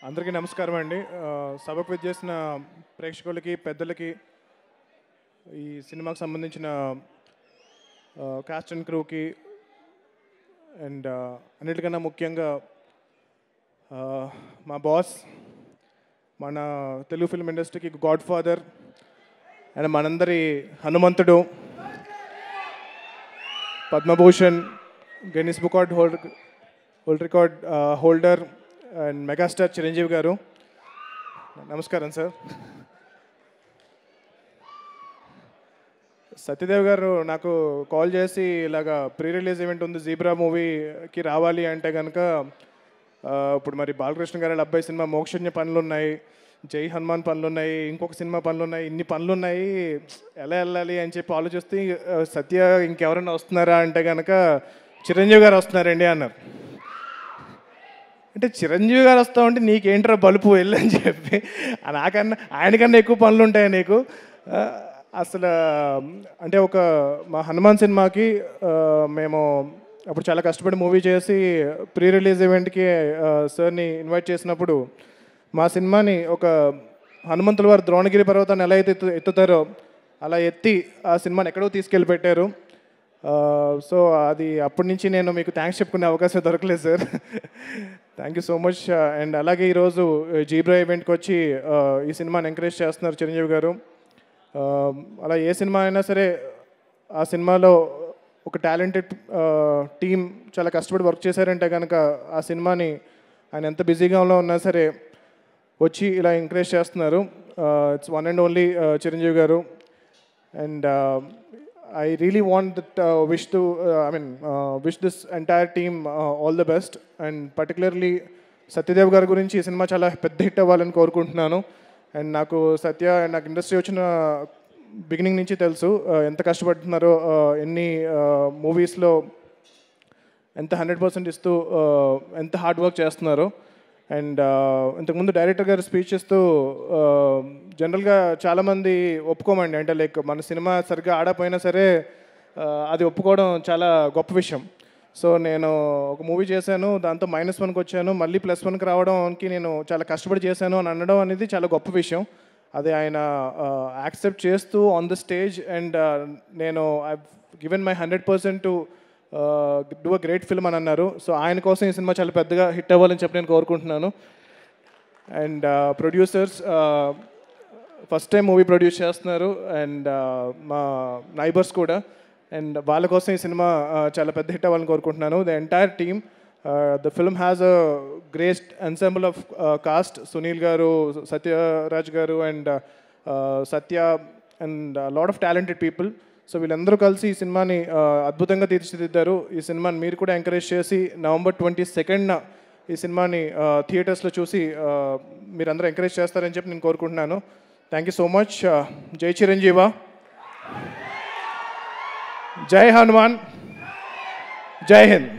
అందరికీ నమస్కారం అండి. సభకు విచ్చేసిన ప్రేక్షకులకి, పెద్దలకి, ఈ సినిమాకు సంబంధించిన కాస్ట్ అండ్ క్రూకి అండ్ అన్నిటికన్నా ముఖ్యంగా మా బాస్, మన తెలుగు ఫిల్మ్ ఇండస్ట్రీకి గాడ్ ఫాదర్ అండ్ మనందరి హనుమంతుడు, Padma Bhushan, Guinness book world record holder and megastar Chiranjeevi గారు, నమస్కారం సార్. సత్యదేవ్ గారు నాకు కాల్ చేసి ఇలాగా ప్రీ రిలీజ్ ఈవెంట్ ఉంది, జీబ్రా మూవీకి రావాలి అంటే కనుక ఇప్పుడు మరి బాలకృష్ణ గారి అబ్బాయి సినిమా మోక్షజ్ఞ పనులు ఉన్నాయి, జై హనుమాన్ పనులు ఉన్నాయి, ఇంకొక సినిమా పనులు ఉన్నాయి, ఇన్ని పనులు ఉన్నాయి, ఎలా వెళ్ళాలి అని చెప్పి ఆలోచిస్తే సత్య ఇంకెవరైనా వస్తున్నారా అంటే కనుక చిరంజీవి గారు వస్తున్నారండి అన్నారు. అంటే చిరంజీవి గారు వస్తా ఉంటే నీకేంట్రా బలుపు వెళ్ళని చెప్పి, నాకన్నా ఆయనకన్నా ఎక్కువ పనులు ఉంటాయి నీకు అసలు. అంటే మా హనుమాన్ సినిమాకి మేము అప్పుడు చాలా కష్టపడి మూవీ చేసి ప్రీ రిలీజ్ ఈవెంట్కి సార్ని ఇన్వైట్ చేసినప్పుడు మా సినిమాని ఒక హనుమంతుల వారు ద్రోణగిరి పర్వతాన్ని ఎలా అయితే ఎత్తుతారో అలా ఎత్తి ఆ సినిమాని ఎక్కడో తీసుకెళ్ళి పెట్టారు. సో అది అప్పటి నుంచి నేను మీకు థ్యాంక్స్ చెప్పుకునే అవకాశం దొరకలేదు sir. Thank you so much. And అలాగే ఈరోజు జీబ్రా ఈవెంట్కి వచ్చి ఈ సినిమాని ఎంకరేజ్ చేస్తున్నారు చిరంజీవి గారు. అలా ఏ సినిమా అయినా సరే ఆ సినిమాలో ఒక టాలెంటెడ్ టీం చాలా కష్టపడి వర్క్ చేశారంటే కనుక ఆ సినిమాని ఆయన ఎంత బిజీగా ఉన్నా సరే వచ్చి ఇలా ఎంకరేజ్ చేస్తున్నారు. It's one and only Chiranjeevi garu. And I really want that wish this entire team all the best, and particularly Satyadev గారి గురించి ఈ సినిమా చాలా పెద్ద హిట్ అవ్వాలని కోరుకుంటున్నాను. అండ్ నాకు నాకు ఇండస్ట్రీ వచ్చిన బిగినింగ్ నుంచి తెలుసు ఎంత కష్టపడుతున్నారో, ఎన్ని మూవీస్లో ఎంత 100% ఇస్తూ ఎంత హార్డ్ వర్క్ చేస్తున్నారో. అండ్ ఇంతకుముందు డైరెక్టర్ గారు స్పీచ్ ఇస్తూ జనరల్గా చాలామంది ఒప్పుకోమండి, అంటే లైక్ మన సినిమా సరిగ్గా ఆడపోయినా సరే అది ఒప్పుకోవడం చాలా గొప్ప విషయం. సో నేను ఒక మూవీ చేశాను, దాంతో -1కి వచ్చాను, మళ్ళీ +1కి రావడానికి నేను చాలా కష్టపడి చేశాను అని అనడం అనేది చాలా గొప్ప విషయం. అది ఆయన యాక్సెప్ట్ చేస్తూ ఆన్ ద స్టేజ్ అండ్ నేను I given my 100% to do a great film అని అన్నారు. సో ఆయన కోసం ఈ సినిమా చాలా పెద్దగా హిట్ అవ్వాలని చెప్పి నేను కోరుకుంటున్నాను. And producers first time movie produce చేస్తున్నారు, అండ్ మా నైబర్స్ కూడా, అండ్ వాళ్ళ కోసం ఈ సినిమా చాలా పెద్ద హిట్ అవ్వాలని కోరుకుంటున్నాను. The entire team, the film has a great ensemble of cost, Sunil గారు, సత్యరాజ్ గారు and Satya and lot of talented people. So వీళ్ళందరూ కలిసి ఈ సినిమాని అద్భుతంగా తీర్చిదిద్దారు. ఈ సినిమాని మీరు కూడా ఎంకరేజ్ చేసి November 22nd ఈ సినిమాని థియేటర్స్లో చూసి మీరందరూ ఎంకరేజ్ చేస్తారని చెప్పి నేను కోరుకుంటున్నాను. Thank you so much. జై చిరంజీవ, జై హనుమాన్, జై హింద్.